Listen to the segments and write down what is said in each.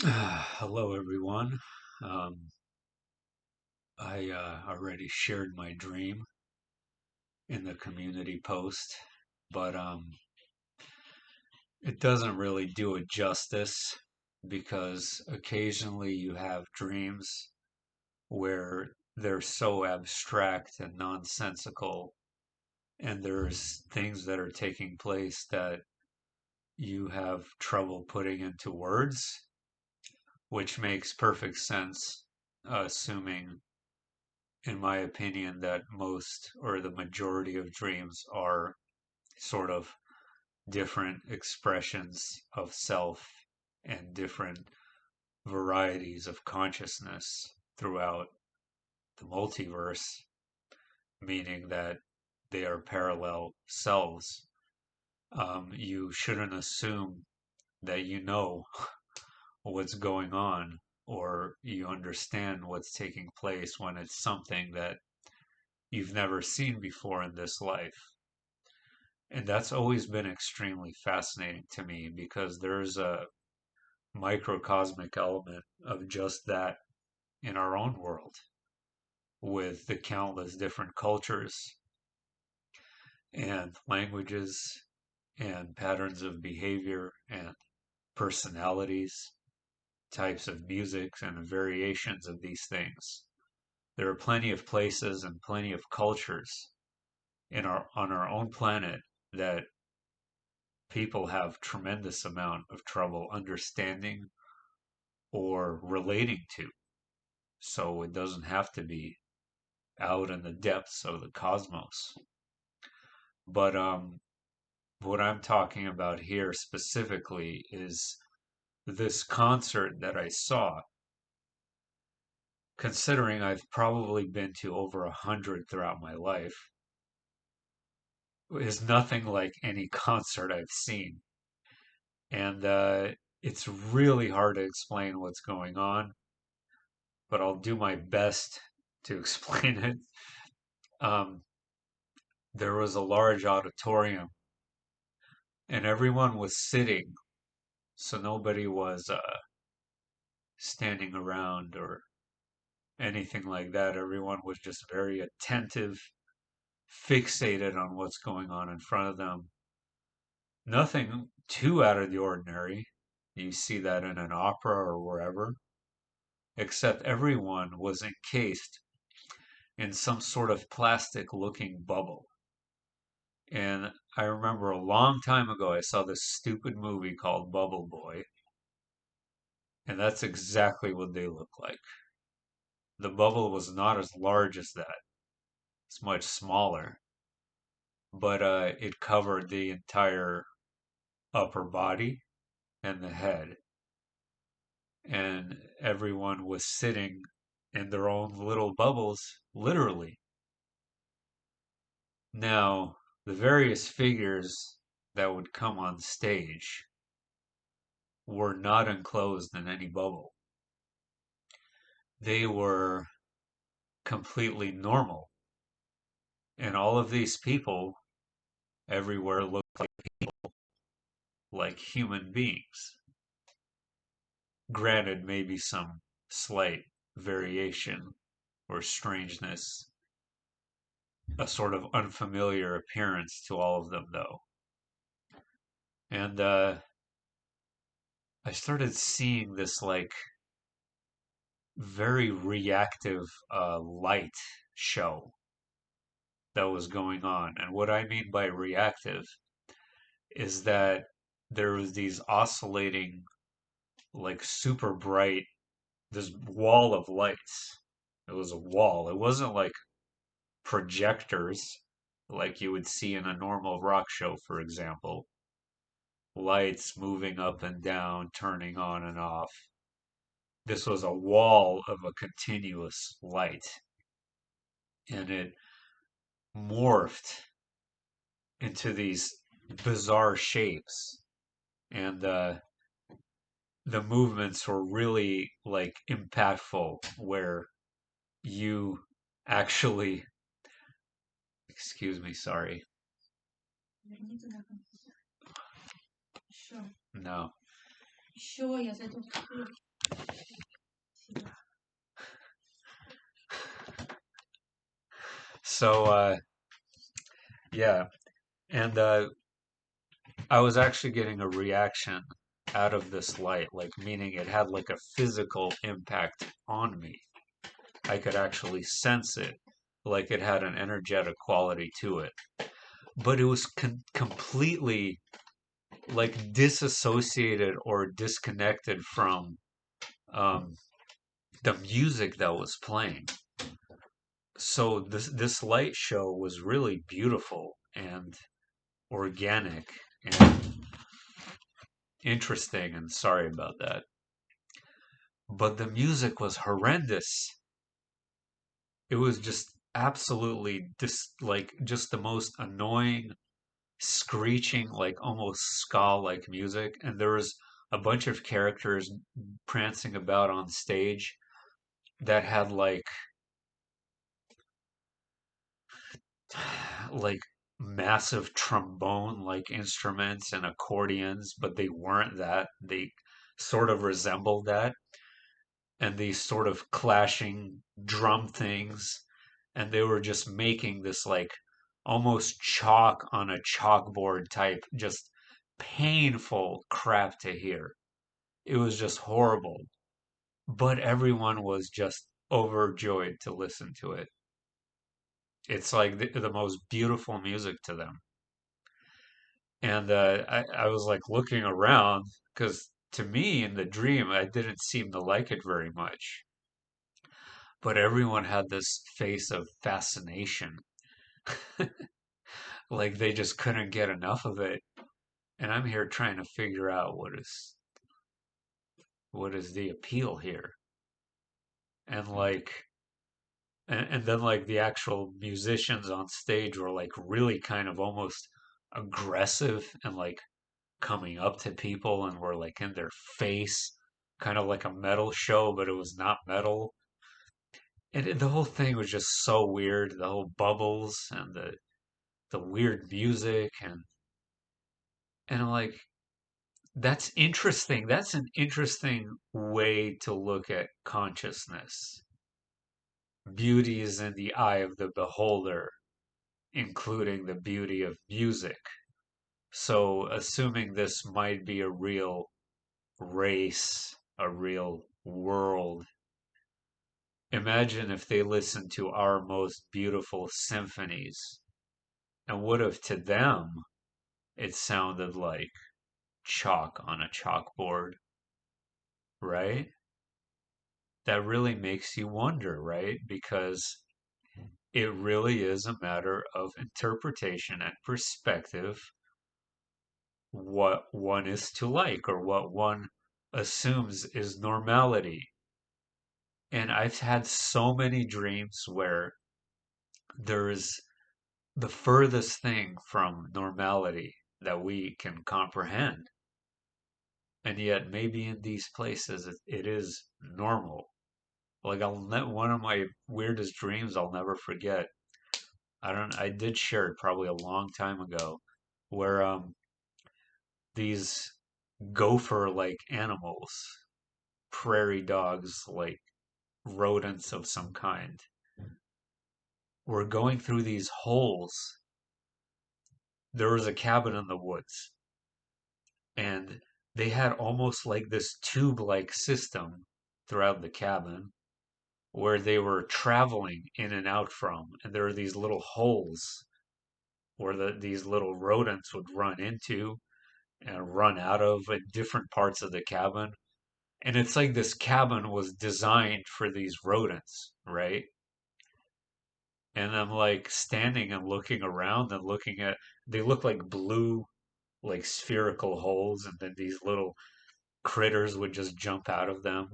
Hello, everyone. Um, I already shared my dream in the community post, but it doesn't really do it justice because occasionally you have dreams where they're so abstract and nonsensical, and there's things that are taking place that you have trouble putting into words, which makes perfect sense, assuming in my opinion, that most or the majority of dreams are sort of different expressions of self and different varieties of consciousness throughout the multiverse, meaning that they are parallel selves. You shouldn't assume that you know what's going on or you understand what's taking place when it's something that you've never seen before in this life. And that's always been extremely fascinating to me because there's a microcosmic element of just that in our own world with the countless different cultures and languages and patterns of behavior and personalities, types of music and variations of these things. There are plenty of places and plenty of cultures in our on our own planet that people have tremendous amount of trouble understanding or relating to. So it doesn't have to be out in the depths of the cosmos. But what I'm talking about here specifically is this concert that I saw, considering I've probably been to over 100 throughout my life, is nothing like any concert I've seen. And it's really hard to explain what's going on, but I'll do my best to explain it. Um, there was a large auditorium and everyone was sitting, so nobody was standing around or anything like that. Everyone was just very attentive, fixated on what's going on in front of them. Nothing too out of the ordinary. You see that in an opera or wherever, except everyone was encased in some sort of plastic looking bubble. And I remember a long time ago, I saw this stupid movie called Bubble Boy, and that's exactly what they look like. The bubble was not as large as that. It's much smaller, but it covered the entire upper body and the head, and everyone was sitting in their own little bubbles, literally. Now, the various figures that would come on stage were not enclosed in any bubble. They were completely normal, and all of these people everywhere looked like human beings. Granted, maybe some slight variation or strangeness, a sort of unfamiliar appearance to all of them, though. And I started seeing this like very reactive light show that was going on. And what I mean by reactive is that there was these oscillating, like super bright, this wall of lights. It was a wall. It wasn't like projectors like you would see in a normal rock show, for example. Lights moving up and down, turning on and off. This was a wall of a continuous light, and it morphed into these bizarre shapes. And the movements were really like impactful, where you actually, excuse me, sorry, no, So yeah, and I was actually getting a reaction out of this light, like meaning it had like a physical impact on me. I could actually sense it, like it had an energetic quality to it. But it was completely like disassociated or disconnected from um, the music that was playing. So this light show was really beautiful and organic and interesting. And sorry about that, but the music was horrendous. It was just absolutely like just the most annoying, screeching, like almost ska-like music. And there was a bunch of characters prancing about on stage that had like massive trombone like instruments and accordions, but they weren't that. They sort of resembled that, and these sort of clashing drum things, and they were just making this like almost chalk on a chalkboard type, just painful crap to hear. It was just horrible, but everyone was just overjoyed to listen to it. It's like the most beautiful music to them. And I was like looking around because to me in the dream, I didn't seem to like it very much. But everyone had this face of fascination, like they just couldn't get enough of it. And I'm here trying to figure out what is the appeal here. And and then like the actual musicians on stage were like really kind of almost aggressive and like coming up to people and were like in their face, kind of like a metal show, but it was not metal. And the whole thing was just so weird. The whole bubbles and the weird music and I'm like, that's interesting. That's an interesting way to look at consciousness. Beauty is in the eye of the beholder, including the beauty of music. So, assuming this might be a real race, a real world, imagine if they listened to our most beautiful symphonies. And what if to them it sounded like chalk on a chalkboard, right? That really makes you wonder, right? Because it really is a matter of interpretation and perspective what one is to like or what one assumes is normality. And I've had so many dreams where there's the furthest thing from normality that we can comprehend. And yet, maybe in these places, it is normal. Like one of my weirdest dreams I'll never forget. I did share it probably a long time ago, where these gopher-like animals, prairie dogs, like rodents of some kind, were going through these holes. There was a cabin in the woods, and they had almost like this tube-like system throughout the cabin where they were traveling in and out from, and there were these little holes where these little rodents would run into and run out of at different parts of the cabin. And it's like this cabin was designed for these rodents, right? And I'm like standing and looking around and looking at, they look like blue, like spherical holes, and then these little critters would just jump out of them.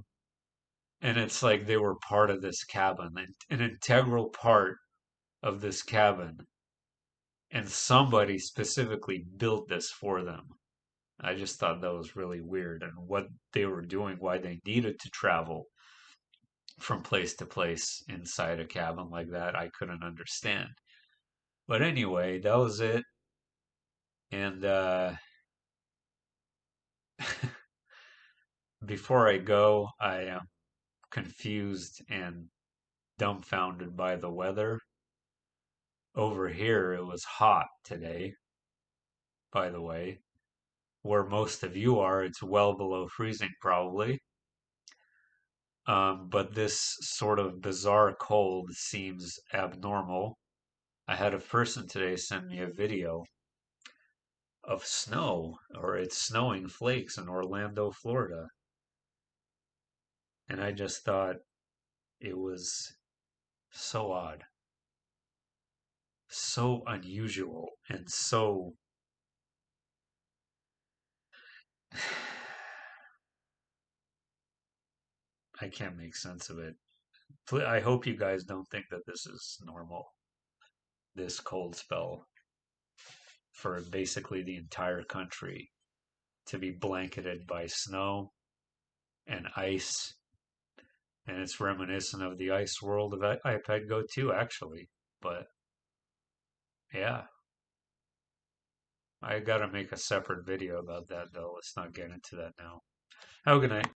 And it's like they were part of this cabin, an integral part of this cabin. And somebody specifically built this for them. I just thought that was really weird and what they were doing, why they needed to travel from place to place inside a cabin like that, I couldn't understand. But anyway, that was it. And before I go, I am confused and dumbfounded by the weather. over here it was hot today, by the way. Where most of you are, it's well below freezing probably. But this sort of bizarre cold seems abnormal. I had a person today send me a video of snow, or it's snowing flakes in Orlando, Florida. And I just thought it was so odd, so unusual, and so. I can't make sense of it. I hope you guys don't think that this is normal, this cold spell for basically the entire country to be blanketed by snow and ice. And it's reminiscent of the ice world of iPad Go 2, actually. But yeah, I gotta make a separate video about that, though. Let's not get into that now. Have a good night.